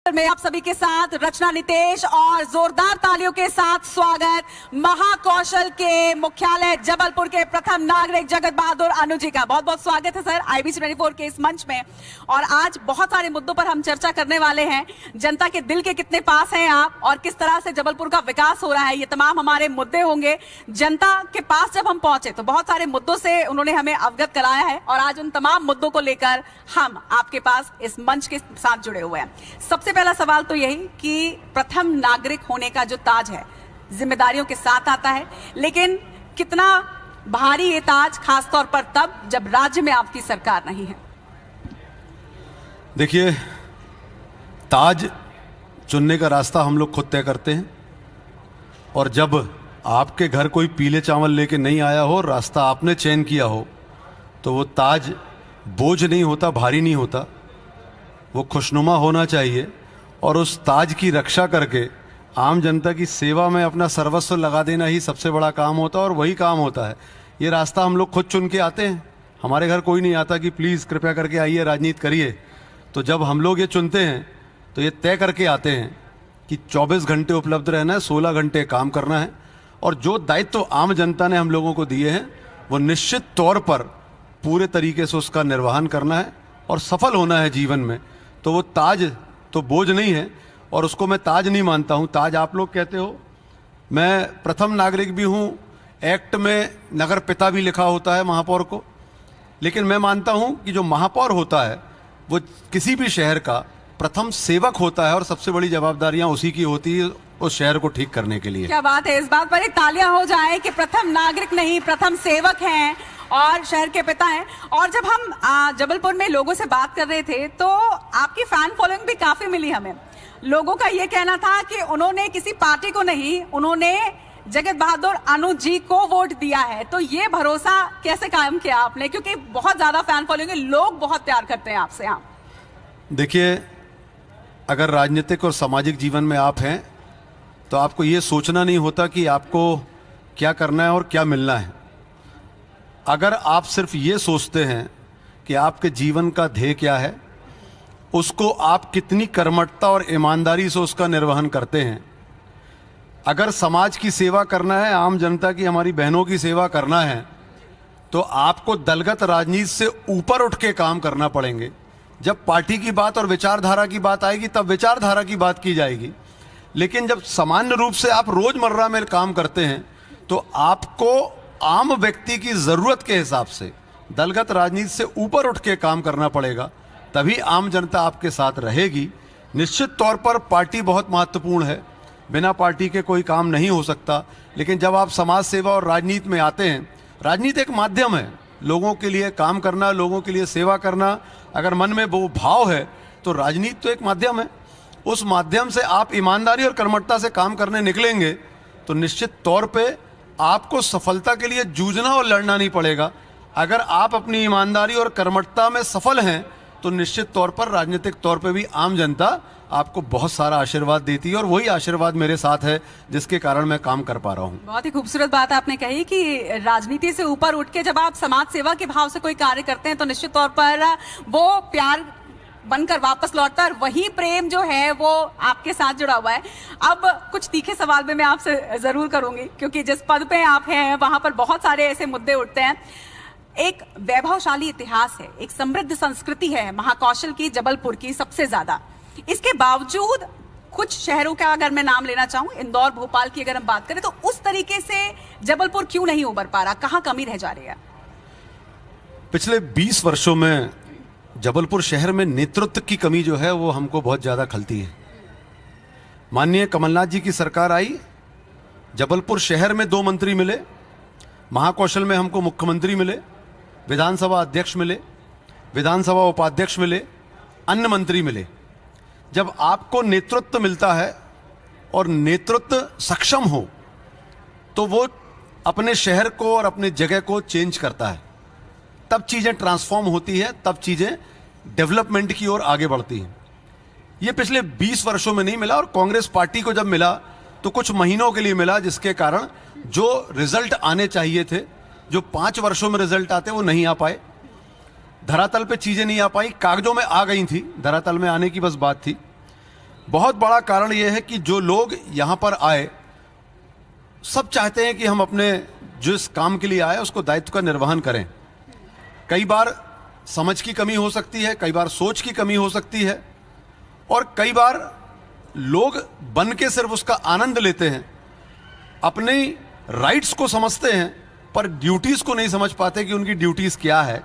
में आप सभी के साथ रचना नितेश और जोरदार तालियों के साथ स्वागत महाकौशल के मुख्यालय जबलपुर के प्रथम नागरिक जगत बहादुर अनु जी का। बहुत बहुत स्वागत है सर IBC 24 के इस मंच में। और आज बहुत सारे मुद्दों पर हम चर्चा करने वाले हैं। जनता के दिल के कितने पास हैं आप और किस तरह से जबलपुर का विकास हो रहा है, ये तमाम हमारे मुद्दे होंगे। जनता के पास जब हम पहुंचे तो बहुत सारे मुद्दों से उन्होंने हमें अवगत कराया है और आज उन तमाम मुद्दों को लेकर हम आपके पास इस मंच के साथ जुड़े हुए हैं। सबसे पहला सवाल तो यही कि प्रथम नागरिक होने का जो ताज है जिम्मेदारियों के साथ आता है, लेकिन कितना भारी ये ताज खासतौर पर तब जब राज्य में आपकी सरकार नहीं है। देखिए, ताज चुनने का रास्ता हम लोग खुद तय करते हैं और जब आपके घर कोई पीले चावल लेके नहीं आया हो, रास्ता आपने चयन किया हो, तो वो ताज बोझ नहीं होता, भारी नहीं होता, वो खुशनुमा होना चाहिए। और उस ताज की रक्षा करके आम जनता की सेवा में अपना सर्वस्व लगा देना ही सबसे बड़ा काम होता है और वही काम होता है। ये रास्ता हम लोग खुद चुन के आते हैं। हमारे घर कोई नहीं आता कि प्लीज़ कृपया करके आइए, राजनीति करिए। तो जब हम लोग ये चुनते हैं तो ये तय करके आते हैं कि 24 घंटे उपलब्ध रहना है, 16 घंटे काम करना है और जो दायित्व आम जनता ने हम लोगों को दिए हैं वो निश्चित तौर पर पूरे तरीके से उसका निर्वहन करना है और सफल होना है जीवन में। तो वो ताज तो बोझ नहीं है और उसको मैं ताज नहीं मानता हूँ। ताज आप लोग कहते हो, मैं प्रथम नागरिक भी हूँ। एक्ट में नगर पिता भी लिखा होता है महापौर को, लेकिन मैं मानता हूँ कि जो महापौर होता है वो किसी भी शहर का प्रथम सेवक होता है और सबसे बड़ी जवाबदारियां उसी की होती है उस शहर को ठीक करने के लिए। क्या बात है, इस बात पर एक तालियां हो जाए कि प्रथम नागरिक नहीं प्रथम सेवक हैं और शहर के पिता हैं। और जब हम जबलपुर में लोगों से बात कर रहे थे तो आपकी फैन फॉलोइंग भी काफी मिली हमें। लोगों का ये कहना था कि उन्होंने किसी पार्टी को नहीं, उन्होंने जगत बहादुर अनु जी को वोट दिया है। तो ये भरोसा कैसे कायम किया आपने, क्योंकि बहुत ज्यादा फैन फॉलोइंग है, लोग बहुत प्यार करते हैं आपसे। आप देखिए, अगर राजनीतिक और सामाजिक जीवन में आप हैं तो आपको ये सोचना नहीं होता कि आपको क्या करना है और क्या मिलना है। अगर आप सिर्फ ये सोचते हैं कि आपके जीवन का ध्येय क्या है, उसको आप कितनी कर्मठता और ईमानदारी से उसका निर्वहन करते हैं। अगर समाज की सेवा करना है, आम जनता की, हमारी बहनों की सेवा करना है, तो आपको दलगत राजनीति से ऊपर उठ के काम करना पड़ेंगे। जब पार्टी की बात और विचारधारा की बात आएगी तब विचारधारा की बात की जाएगी, लेकिन जब सामान्य रूप से आप रोजमर्रा में काम करते हैं तो आपको आम व्यक्ति की जरूरत के हिसाब से दलगत राजनीति से ऊपर उठ के काम करना पड़ेगा, तभी आम जनता आपके साथ रहेगी। निश्चित तौर पर पार्टी बहुत महत्वपूर्ण है, बिना पार्टी के कोई काम नहीं हो सकता, लेकिन जब आप समाज सेवा और राजनीति में आते हैं, राजनीति एक माध्यम है लोगों के लिए काम करना, लोगों के लिए सेवा करना। अगर मन में वो भाव है तो राजनीति तो एक माध्यम है। उस माध्यम से आप ईमानदारी और कर्मठता से काम करने निकलेंगे तो निश्चित तौर पे आपको सफलता के लिए जूझना और लड़ना नहीं पड़ेगा। अगर आप अपनी ईमानदारी और कर्मठता में सफल हैं तो निश्चित तौर पर राजनीतिक तौर पे भी आम जनता आपको बहुत सारा आशीर्वाद देती है और वही आशीर्वाद मेरे साथ है जिसके कारण मैं काम कर पा रहा हूँ। बहुत ही खूबसूरत बात आपने कही कि राजनीति से ऊपर उठ के जब आप समाज सेवा के भाव से कोई कार्य करते हैं तो निश्चित तौर पर वो प्यार बनकर वापस लौटता है और वही प्रेम जो है वो आपके साथ जुड़ा हुआ है। अब कुछ तीखे सवाल भी मैं आपसे जरूर करूंगी, क्योंकि जिस पद पे आप हैं वहां पर बहुत सारे ऐसे मुद्दे उठते हैं। एक वैभवशाली इतिहास है, एक समृद्ध संस्कृति है महाकौशल की, जबलपुर की सबसे ज्यादा। इसके बावजूद कुछ शहरों का अगर मैं नाम लेना चाहूं, इंदौर, भोपाल की अगर हम बात करें, तो उस तरीके से जबलपुर क्यों नहीं उभर पा रहा, कहां कमी रह जा रही है? पिछले 20 वर्षों में जबलपुर शहर में नेतृत्व की कमी जो है वो हमको बहुत ज्यादा खलती है। माननीय कमलनाथ जी की सरकार आई, जबलपुर शहर में 2 मंत्री मिले, महाकौशल में हमको मुख्यमंत्री मिले, विधानसभा अध्यक्ष मिले, विधानसभा उपाध्यक्ष मिले, अन्य मंत्री मिले। जब आपको नेतृत्व मिलता है और नेतृत्व सक्षम हो तो वो अपने शहर को और अपने जगह को चेंज करता है, तब चीजें ट्रांसफॉर्म होती है, तब चीजें डेवलपमेंट की ओर आगे बढ़ती हैं। ये पिछले 20 वर्षों में नहीं मिला और कांग्रेस पार्टी को जब मिला तो कुछ महीनों के लिए मिला, जिसके कारण जो रिजल्ट आने चाहिए थे, जो 5 वर्षों में रिजल्ट आते वो नहीं आ पाए। धरातल पे चीजें नहीं आ पाई, कागजों में आ गई थी, धरातल में आने की बस बात थी। बहुत बड़ा कारण यह है कि जो लोग यहाँ पर आए सब चाहते हैं कि हम अपने जिस काम के लिए आए उसको दायित्व का निर्वहन करें। कई बार समझ की कमी हो सकती है, कई बार सोच की कमी हो सकती है, और कई बार लोग बन के सिर्फ उसका आनंद लेते हैं, अपने राइट्स को समझते हैं पर ड्यूटीज को नहीं समझ पाते कि उनकी ड्यूटीज क्या है,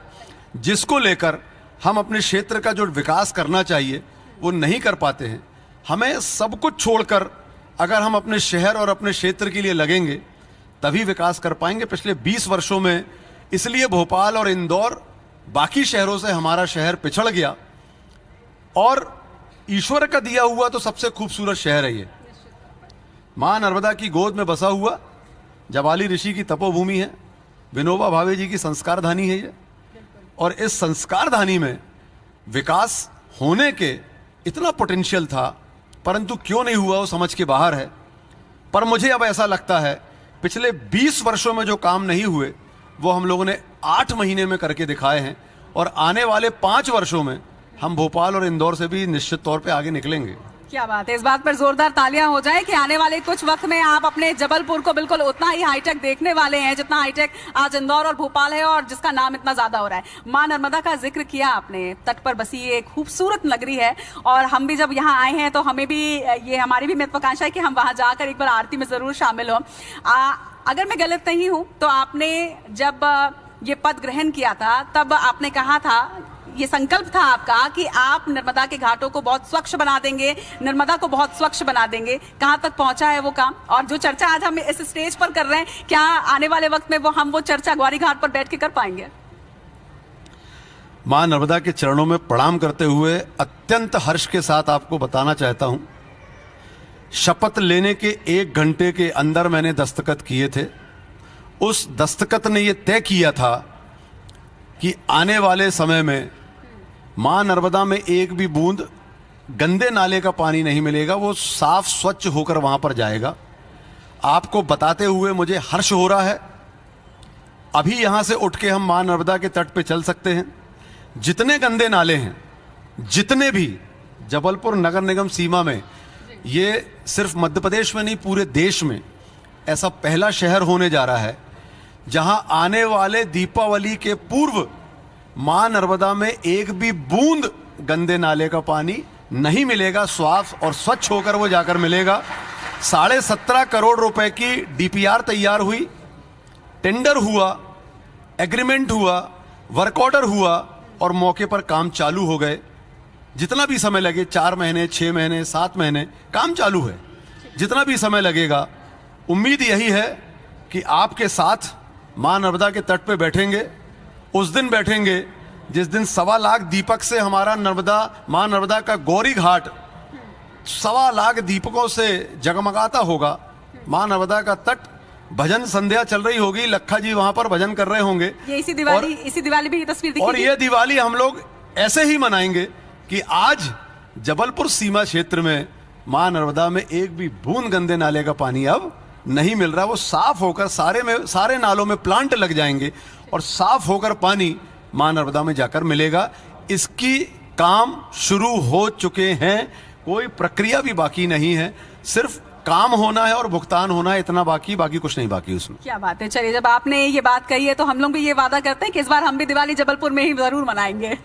जिसको लेकर हम अपने क्षेत्र का जो विकास करना चाहिए वो नहीं कर पाते हैं। हमें सब कुछ छोड़कर अगर हम अपने शहर और अपने क्षेत्र के लिए लगेंगे तभी विकास कर पाएंगे। पिछले 20 वर्षों में इसलिए भोपाल और इंदौर बाकी शहरों से हमारा शहर पिछड़ गया, और ईश्वर का दिया हुआ तो सबसे खूबसूरत शहर है ये। मां नर्मदा की गोद में बसा हुआ जबाली ऋषि की तपोभूमि है, विनोबा भावे जी की संस्कार धानी है ये, और इस संस्कार धानी में विकास होने के इतना पोटेंशियल था, परंतु क्यों नहीं हुआ वो समझ के बाहर है। पर मुझे अब ऐसा लगता है पिछले 20 वर्षों में जो काम नहीं हुए वो हम लोगों ने 8 महीने में करके दिखाए हैं, और आने वाले 5 वर्षों में हम भोपाल और इंदौर से भी निश्चित तौर पे आगे निकलेंगे। क्या बात है, इस बात पर जोरदार तालियां हो जाए कि आने वाले कुछ वक्त में आप अपने जबलपुर को बिल्कुल उतना ही हाईटेक देखने वाले हैं जितना हाईटेक आज इंदौर और भोपाल है, और जिसका नाम इतना ज्यादा हो रहा है। मां नर्मदा का जिक्र किया आपने, तट पर बसी ये खूबसूरत नगरी है, और हम भी जब यहाँ आए हैं तो हमें भी ये हमारी भी महत्वाकांक्षा है कि हम वहां जाकर एक बार आरती में जरूर शामिल हो। अगर मैं गलत नहीं हूं तो आपने जब ये पद ग्रहण किया था तब आपने कहा था, ये संकल्प था आपका कि आप नर्मदा के घाटों को बहुत स्वच्छ बना देंगे, नर्मदा को बहुत स्वच्छ बना देंगे। कहां तक पहुंचा है वो काम? और जो चर्चा आज हम इस स्टेज पर कर रहे हैं, क्या आने वाले वक्त में हम वो चर्चा ग्वारी घाट पर बैठ के कर पाएंगे? मां नर्मदा के चरणों में प्रणाम करते हुए अत्यंत हर्ष के साथ आपको बताना चाहता हूं, शपथ लेने के 1 घंटे के अंदर मैंने दस्तखत किए थे। उस दस्तखत ने यह तय किया था कि आने वाले समय में मां नर्मदा में एक भी बूंद गंदे नाले का पानी नहीं मिलेगा, वो साफ स्वच्छ होकर वहां पर जाएगा। आपको बताते हुए मुझे हर्ष हो रहा है। अभी यहां से उठ के हम मां नर्मदा के तट पे चल सकते हैं। जितने गंदे नाले हैं, जितने भी जबलपुर नगर निगम सीमा में, ये सिर्फ मध्य प्रदेश में नहीं पूरे देश में ऐसा पहला शहर होने जा रहा है जहां आने वाले दीपावली के पूर्व मां नर्मदा में एक भी बूंद गंदे नाले का पानी नहीं मिलेगा, साफ और स्वच्छ होकर वो जाकर मिलेगा। 17.5 करोड़ रुपए की डीपीआर तैयार हुई, टेंडर हुआ, एग्रीमेंट हुआ, वर्क ऑर्डर हुआ, और मौके पर काम चालू हो गए। जितना भी समय लगे, 4 महीने, 6 महीने, 7 महीने, काम चालू है। जितना भी समय लगेगा, उम्मीद यही है कि आपके साथ मां नर्मदा के तट पे बैठेंगे। उस दिन बैठेंगे जिस दिन 1.25 लाख दीपक से हमारा मां नर्मदा का गौरी घाट 1.25 लाख दीपकों से जगमगाता होगा। मां नर्मदा का तट, भजन संध्या चल रही होगी, लखा जी वहां पर भजन कर रहे होंगे। ये इसी दिवाली भी ये तस्वीर दिखी और थी। ये दिवाली हम लोग ऐसे ही मनाएंगे कि आज जबलपुर सीमा क्षेत्र में मां नर्मदा में एक भी बूंद गंदे नाले का पानी अब नहीं मिल रहा। वो साफ होकर सारे नालों में प्लांट लग जाएंगे और साफ होकर पानी मां नर्मदा में जाकर मिलेगा। इसकी काम शुरू हो चुके हैं, कोई प्रक्रिया भी बाकी नहीं है, सिर्फ काम होना है और भुगतान होना है, इतना बाकी कुछ नहीं बाकी उसमें। क्या बात है। चलिए, जब आपने ये बात कही है तो हम लोग भी ये वादा करते हैं कि इस बार हम भी दिवाली जबलपुर में ही जरूर मनाएंगे।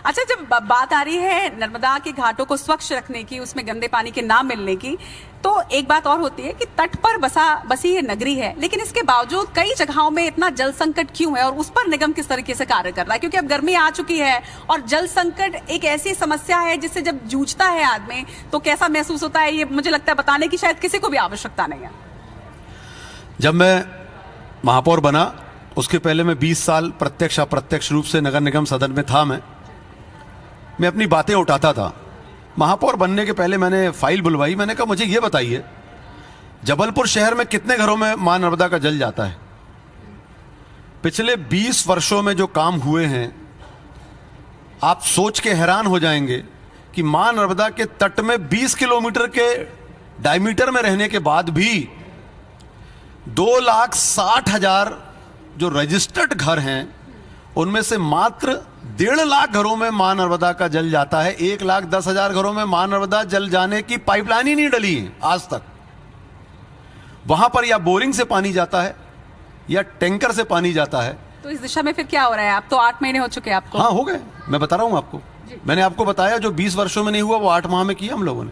अच्छा, जब बात आ रही है नर्मदा के घाटों को स्वच्छ रखने की, उसमें गंदे पानी के ना मिलने की, तो एक बात और होती है कि तट पर बसी ये नगरी है, लेकिन इसके बावजूद कई जगहों में इतना जल संकट क्यों है और उस पर निगम किस तरीके से कार्य कर रहा है? क्योंकि अब गर्मी आ चुकी है और जल संकट एक ऐसी समस्या है जिससे जब जूझता है आदमी तो कैसा महसूस होता है, ये मुझे लगता है बताने की शायद किसी को भी आवश्यकता नहीं है। जब मैं महापौर बना उसके पहले मैं 20 साल प्रत्यक्ष अप्रत्यक्ष रूप से नगर निगम सदन में था। मैं अपनी बातें उठाता था। महापौर बनने के पहले मैंने फाइल बुलवाई। मैंने कहा मुझे ये बताइए, जबलपुर शहर में कितने घरों में मां नर्मदा का जल जाता है? पिछले 20 वर्षों में जो काम हुए हैं, आप सोच के हैरान हो जाएंगे कि मां नर्मदा के तट में 20 किलोमीटर के डायमीटर में रहने के बाद भी 2,60,000 जो रजिस्टर्ड घर हैं, उनमें से मात्र 1.5 लाख घरों में मां नर्मदा का जल जाता है। 1,10,000 घरों में मां नर्मदा जल जाने की पाइपलाइन ही नहीं डली है आज तक। वहां पर या बोरिंग से पानी जाता है या टैंकर से पानी जाता है। तो इस दिशा में फिर क्या हो रहा है? आप तो 8 महीने हो चुके हैं आपको। हाँ, हो गए। मैं बता रहा हूं आपको, मैंने आपको बताया जो 20 वर्षों में नहीं हुआ वो 8 माह में किया हम लोगों ने।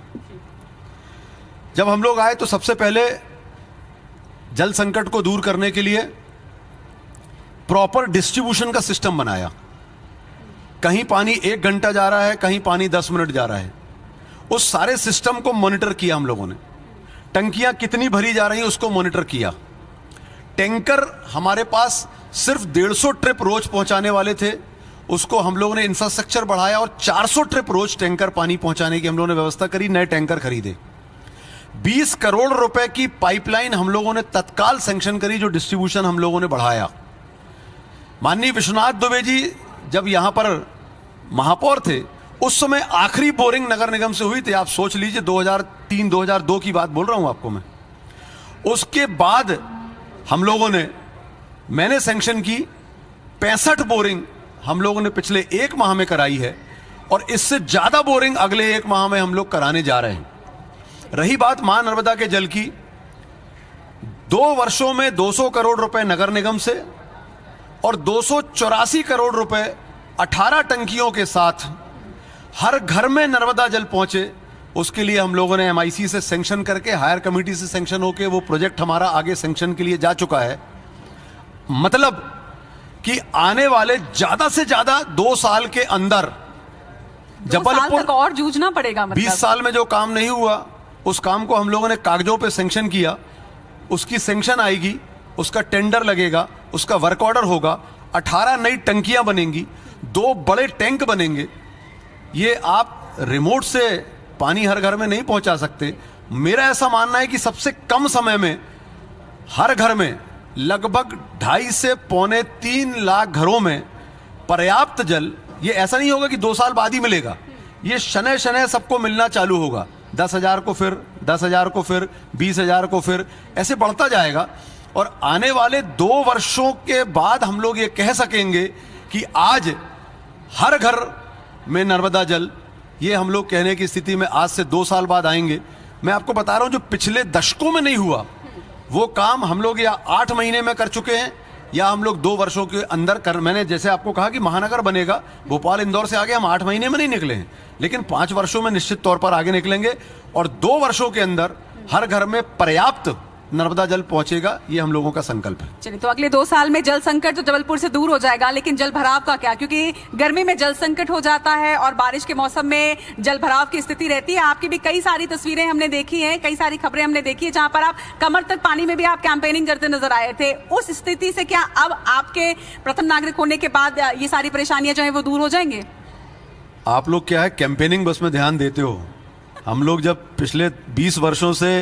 जब हम लोग आए तो सबसे पहले जल संकट को दूर करने के लिए प्रॉपर डिस्ट्रीब्यूशन का सिस्टम बनाया। कहीं पानी 1 घंटा जा रहा है, कहीं पानी 10 मिनट जा रहा है। उस सारे सिस्टम को मॉनिटर किया हम लोगों ने। टंकियां कितनी भरी जा रही हैं उसको मॉनिटर किया। टैंकर हमारे पास सिर्फ 150 ट्रिप रोज पहुंचाने वाले थे, उसको हम लोगों ने इंफ्रास्ट्रक्चर बढ़ाया और 400 ट्रिप रोज टैंकर पानी पहुंचाने की हम लोगों ने व्यवस्था करी। नए टैंकर खरीदे। 20 करोड़ रुपए की पाइपलाइन हम लोगों ने तत्काल सैंक्शन करी, जो डिस्ट्रीब्यूशन हम लोगों ने बढ़ाया। माननीय विश्वनाथ दुबे जी जब यहां पर महापौर थे उस समय आखिरी बोरिंग नगर निगम से हुई थी। आप सोच लीजिए 2003-2002 की बात बोल रहा हूं आपको मैं। उसके बाद हम लोगों ने, मैंने सैंक्शन की 65 बोरिंग हम लोगों ने पिछले 1 माह में कराई है और इससे ज्यादा बोरिंग अगले 1 माह में हम लोग कराने जा रहे हैं। रही बात मां नर्मदा के जल की, 2 वर्षों में 200 करोड़ रुपए नगर निगम से और 284 करोड़ रुपए 18 टंकियों के साथ हर घर में नर्मदा जल पहुंचे। उसके लिए हम लोगों ने MIC से सैंक्शन करके, हायर कमेटी से सैंक्शन होके वो प्रोजेक्ट हमारा आगे सैंक्शन के लिए जा चुका है। मतलब कि आने वाले ज्यादा से ज्यादा 2 साल के अंदर जबलपुर तक और जूझना पड़ेगा। मतलब 20 साल में जो काम नहीं हुआ उस काम को हम लोगों ने कागजों पे सैंक्शन किया। उसकी सैंक्शन आएगी, उसका टेंडर लगेगा, उसका वर्क ऑर्डर होगा, 18 नई टंकियां बनेंगी, 2 बड़े टैंक बनेंगे। ये आप रिमोट से पानी हर घर में नहीं पहुंचा सकते। मेरा ऐसा मानना है कि सबसे कम समय में हर घर में लगभग 2.5 से 2.25 लाख घरों में पर्याप्त जल, ये ऐसा नहीं होगा कि 2 साल बाद ही मिलेगा। ये शनै शनै सबको मिलना चालू होगा। 10,000 को फिर 10,000 को फिर 20,000 को फिर ऐसे बढ़ता जाएगा। और आने वाले 2 वर्षों के बाद हम लोग ये कह सकेंगे कि आज हर घर में नर्मदा जल, ये हम लोग कहने की स्थिति में आज से 2 साल बाद आएंगे। मैं आपको बता रहा हूं जो पिछले दशकों में नहीं हुआ वो काम हम लोग या 8 महीने में कर चुके हैं या हम लोग 2 वर्षों के अंदर कर। मैंने जैसे आपको कहा कि महानगर बनेगा, भोपाल इंदौर से आगे हम 8 महीने में नहीं निकले हैं, लेकिन 5 वर्षों में निश्चित तौर पर आगे निकलेंगे और 2 वर्षों के अंदर हर घर में पर्याप्त नर्मदा जल पहुंचेगा, ये हम लोगों का संकल्प है। चलिए, तो अगले 2 साल में जल संकट तो जबलपुर से दूर हो जाएगा, लेकिन जल भराव का क्या? क्योंकि गर्मी में जल संकट हो जाता है और बारिश के मौसम में जल भराव की स्थिति रहती है। आपकी भी कई सारी तस्वीरें हमने देखी हैं, कई सारी खबरें हमने देखी है जहां पर आप कमर तक पानी में भी आप कैंपेनिंग करते नजर आए थे। उस स्थिति से क्या अब आपके प्रथम नागरिक होने के बाद ये सारी परेशानियां जो है वो दूर हो जाएंगे? आप लोग क्या है कैंपेनिंग बस में ध्यान देते हो। हम लोग जब पिछले 20 वर्षों से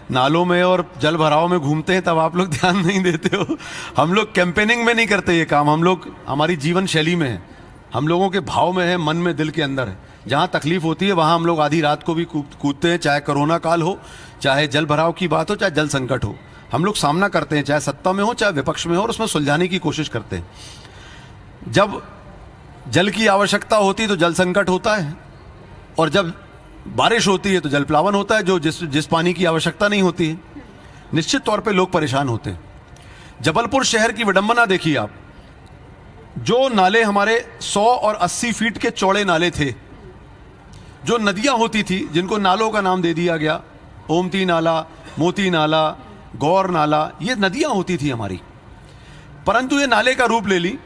नालों में और जल भराव में घूमते हैं तब आप लोग ध्यान नहीं देते हो। हम लोग कैंपेनिंग में नहीं करते ये काम, हम लोग हमारी जीवन शैली में है, हम लोगों के भाव में है, मन में, दिल के अंदर है। जहाँ तकलीफ होती है वहाँ हम लोग आधी रात को भी कूदते हैं, चाहे कोरोना काल हो, चाहे जल भराव की बात हो, चाहे जल संकट हो। हम लोग सामना करते हैं, चाहे सत्ता में हो चाहे विपक्ष में हो, और उसमें सुलझाने की कोशिश करते हैं। जब जल की आवश्यकता होती है तो जल संकट होता है, और जब बारिश होती है तो जल प्लावन होता है, जो जिस पानी की आवश्यकता नहीं होती है। निश्चित तौर पे लोग परेशान होते हैं। जबलपुर शहर की विडंबना देखिए आप, जो नाले हमारे 100 और 80 फीट के चौड़े नाले थे, जो नदियां होती थी जिनको नालों का नाम दे दिया गया, ओमती नाला, मोती नाला, गौर नाला, ये नदियां होती थी हमारी, परंतु ये नाले का रूप ले ली।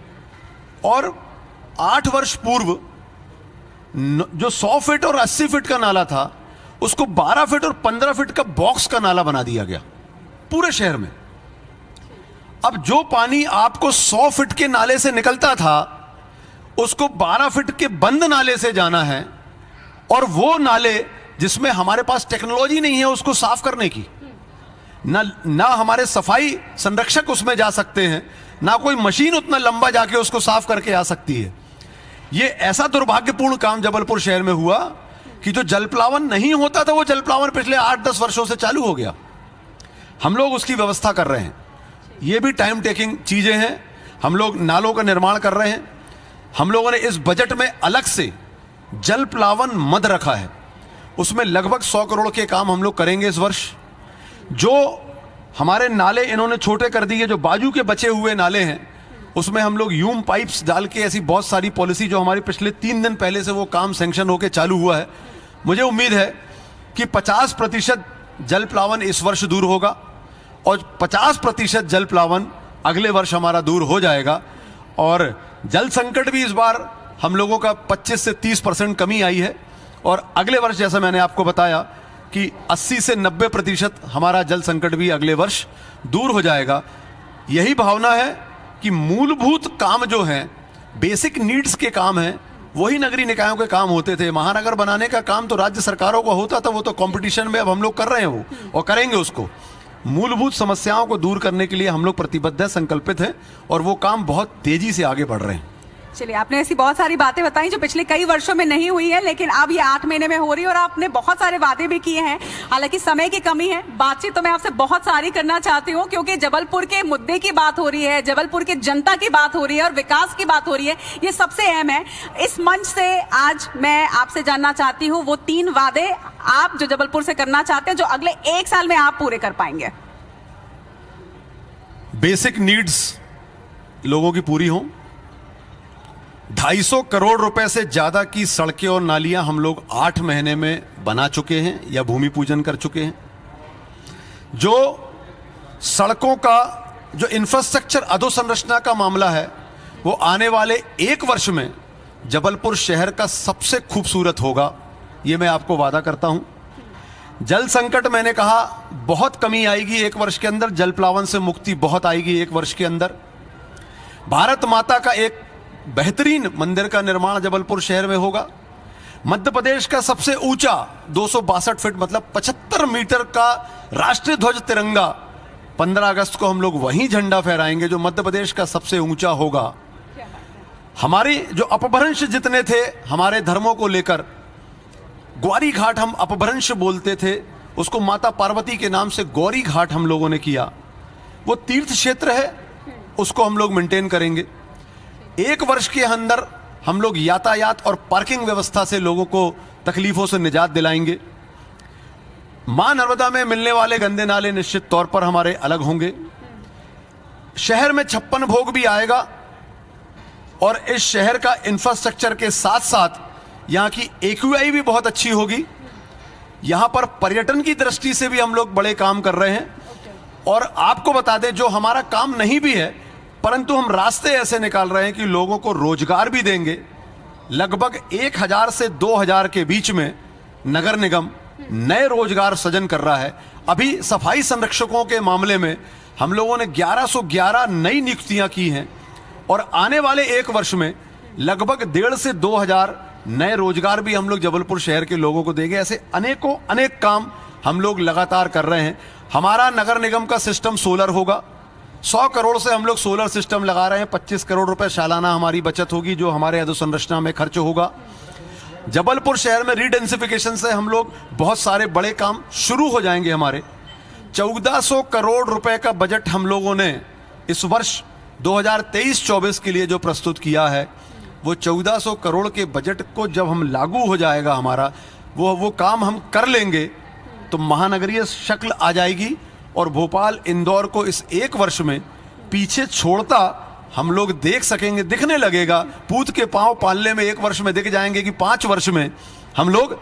और 8 वर्ष पूर्व जो 100 फीट और 80 फीट का नाला था उसको 12 फीट और 15 फीट का बॉक्स का नाला बना दिया गया पूरे शहर में। अब जो पानी आपको 100 फीट के नाले से निकलता था उसको 12 फीट के बंद नाले से जाना है, और वो नाले जिसमें हमारे पास टेक्नोलॉजी नहीं है उसको साफ करने की, ना हमारे सफाई संरक्षक उसमें जा सकते हैं, ना कोई मशीन उतना लंबा जाके उसको साफ करके आ सकती है। ये ऐसा दुर्भाग्यपूर्ण काम जबलपुर शहर में हुआ कि जो जल प्लावन नहीं होता था वो जल प्लावन पिछले 8-10 वर्षों से चालू हो गया। हम लोग उसकी व्यवस्था कर रहे हैं। ये भी टाइम टेकिंग चीजें हैं। हम लोग नालों का निर्माण कर रहे हैं। हम लोगों ने इस बजट में अलग से जल प्लावन मद रखा है, उसमें लगभग 100 करोड़ के काम हम लोग करेंगे इस वर्ष। जो हमारे नाले इन्होंने छोटे कर दिए, जो बाजू के बचे हुए नाले हैं उसमें हम लोग यूम पाइप्स डाल के ऐसी बहुत सारी पॉलिसी, जो हमारी पिछले 3 दिन पहले से वो काम सैंक्शन होकर चालू हुआ है। मुझे उम्मीद है कि 50% जल प्लावन इस वर्ष दूर होगा और 50% जल प्लावन अगले वर्ष हमारा दूर हो जाएगा। और जल संकट भी इस बार हम लोगों का 25 से 30% कमी आई है और अगले वर्ष जैसा मैंने आपको बताया कि 80 से 90% हमारा जल संकट भी अगले वर्ष दूर हो जाएगा। यही भावना है कि मूलभूत काम जो हैं, बेसिक नीड्स के काम हैं, वही नगरीय निकायों के काम होते थे। महानगर बनाने का काम तो राज्य सरकारों का होता था, वो तो कंपटीशन में अब हम लोग कर रहे हैं वो और करेंगे उसको। मूलभूत समस्याओं को दूर करने के लिए हम लोग प्रतिबद्ध हैं, संकल्पित हैं और वो काम बहुत तेजी से आगे बढ़ रहे हैं। चलिए, आपने ऐसी बहुत सारी बातें बताई जो पिछले कई वर्षों में नहीं हुई है, लेकिन अब ये 8 महीने में हो रही है और आपने बहुत सारे वादे भी किए हैं। हालांकि समय की कमी है, बातचीत तो मैं आपसे बहुत सारी करना चाहती हूँ क्योंकि जबलपुर के मुद्दे की बात हो रही है, जबलपुर के जनता की बात हो रही है और विकास की बात हो रही है, ये सबसे अहम है। इस मंच से आज मैं आपसे जानना चाहती हूँ वो 3 वादे आप जो जबलपुर से करना चाहते हैं, जो अगले 1 साल में आप पूरे कर पाएंगे। बेसिक नीड्स लोगों की पूरी हों। 250 करोड़ रुपए से ज्यादा की सड़कें और नालियां हम लोग 8 महीने में बना चुके हैं या भूमि पूजन कर चुके हैं। जो सड़कों का जो इंफ्रास्ट्रक्चर अधोसंरचना का मामला है, वो आने वाले 1 वर्ष में जबलपुर शहर का सबसे खूबसूरत होगा, ये मैं आपको वादा करता हूं। जल संकट मैंने कहा बहुत कमी आएगी 1 वर्ष के अंदर, जल प्लावन से मुक्ति बहुत आएगी 1 वर्ष के अंदर। भारत माता का एक बेहतरीन मंदिर का निर्माण जबलपुर शहर में होगा। मध्य प्रदेश का सबसे ऊंचा 262 फीट मतलब 75 मीटर का राष्ट्रीय ध्वज तिरंगा 15 अगस्त को हम लोग वहीं झंडा फहराएंगे, जो मध्य प्रदेश का सबसे ऊंचा होगा। हमारी जो अपभ्रंश जितने थे हमारे धर्मों को लेकर, ग्वारी घाट हम अपभ्रंश बोलते थे, उसको माता पार्वती के नाम से गौरी घाट हम लोगों ने किया। वो तीर्थ क्षेत्र है, उसको हम लोग मेंटेन करेंगे। 1 वर्ष के अंदर हम लोग यातायात और पार्किंग व्यवस्था से लोगों को तकलीफों से निजात दिलाएंगे। मां नर्मदा में मिलने वाले गंदे नाले निश्चित तौर पर हमारे अलग होंगे। शहर में 56 भोग भी आएगा और इस शहर का इंफ्रास्ट्रक्चर के साथ साथ यहाँ की AQI भी बहुत अच्छी होगी। यहाँ पर पर्यटन की दृष्टि से भी हम लोग बड़े काम कर रहे हैं। और आपको बता दें, जो हमारा काम नहीं भी है, परंतु हम रास्ते ऐसे निकाल रहे हैं कि लोगों को रोजगार भी देंगे। लगभग 1000 से 2000 के बीच में नगर निगम नए रोजगार सृजन कर रहा है। अभी सफाई संरक्षकों के मामले में हम लोगों ने 1111 नई नियुक्तियां की हैं और आने वाले 1 वर्ष में लगभग 1.5 से 2000 नए रोजगार भी हम लोग जबलपुर शहर के लोगों को देंगे। ऐसे अनेक काम हम लोग लगातार कर रहे हैं। हमारा नगर निगम का सिस्टम सोलर होगा। 100 करोड़ से हम लोग सोलर सिस्टम लगा रहे हैं। 25 करोड़ रुपए सालाना हमारी बचत होगी, जो हमारे अधोसंरचना में खर्च होगा। जबलपुर शहर में रीडेंसिफिकेशन से हम लोग बहुत सारे बड़े काम शुरू हो जाएंगे। हमारे 1400 करोड़ रुपए का बजट हम लोगों ने इस वर्ष 2023-24 के लिए जो प्रस्तुत किया है, वो 1400 करोड़ के बजट को जब हम लागू हो जाएगा हमारा वो काम हम कर लेंगे तो महानगरीय शक्ल आ जाएगी और भोपाल इंदौर को इस 1 वर्ष में पीछे छोड़ता हम लोग देख सकेंगे, दिखने लगेगा। पूत के पांव पालने में 1 वर्ष में दिख जाएंगे कि 5 वर्ष में हम लोग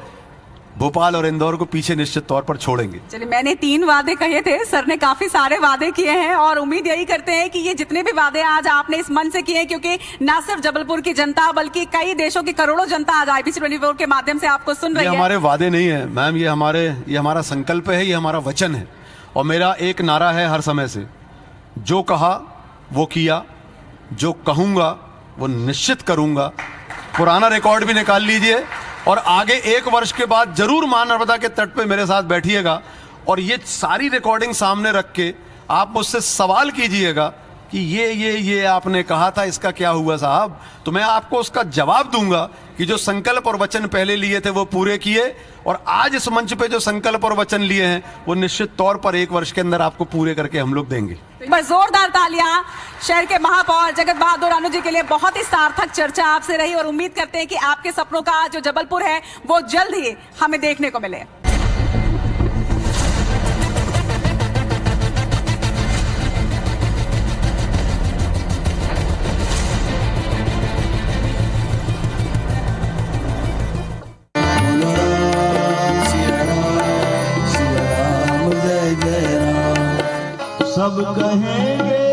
भोपाल और इंदौर को पीछे निश्चित तौर पर छोड़ेंगे। चलिए, मैंने 3 वादे कहे थे, सर ने काफी सारे वादे किए हैं और उम्मीद यही करते हैं कि ये जितने भी वादे आज आपने इस मन से किए हैं, क्योंकि ना सिर्फ जबलपुर की जनता बल्कि कई देशों की करोड़ों जनता आज IBC 24 के माध्यम से आपको सुन रही है। ये हमारे वादे नहीं है मैम, ये हमारा संकल्प है, ये हमारा वचन है। और मेरा एक नारा है हर समय से, जो कहा वो किया, जो कहूंगा वो निश्चित करूंगा। पुराना रिकॉर्ड भी निकाल लीजिए और आगे 1 वर्ष के बाद जरूर मां नर्मदा के तट पे मेरे साथ बैठिएगा और ये सारी रिकॉर्डिंग सामने रख के आप मुझसे सवाल कीजिएगा कि ये आपने कहा था, इसका क्या हुआ साहब, तो मैं आपको उसका जवाब दूंगा कि जो संकल्प और वचन पहले लिए थे वो पूरे किए, और आज इस मंच पे जो संकल्प और वचन लिए हैं वो निश्चित तौर पर 1 वर्ष के अंदर आपको पूरे करके हम लोग देंगे। एक बार जोरदार तालियां शहर के महापौर जगत बहादुर अनु जी के लिए। बहुत ही सार्थक चर्चा आपसे रही और उम्मीद करते हैं कि आपके सपनों का जो जबलपुर है वो जल्द ही हमें देखने को मिले। सब कहेंगे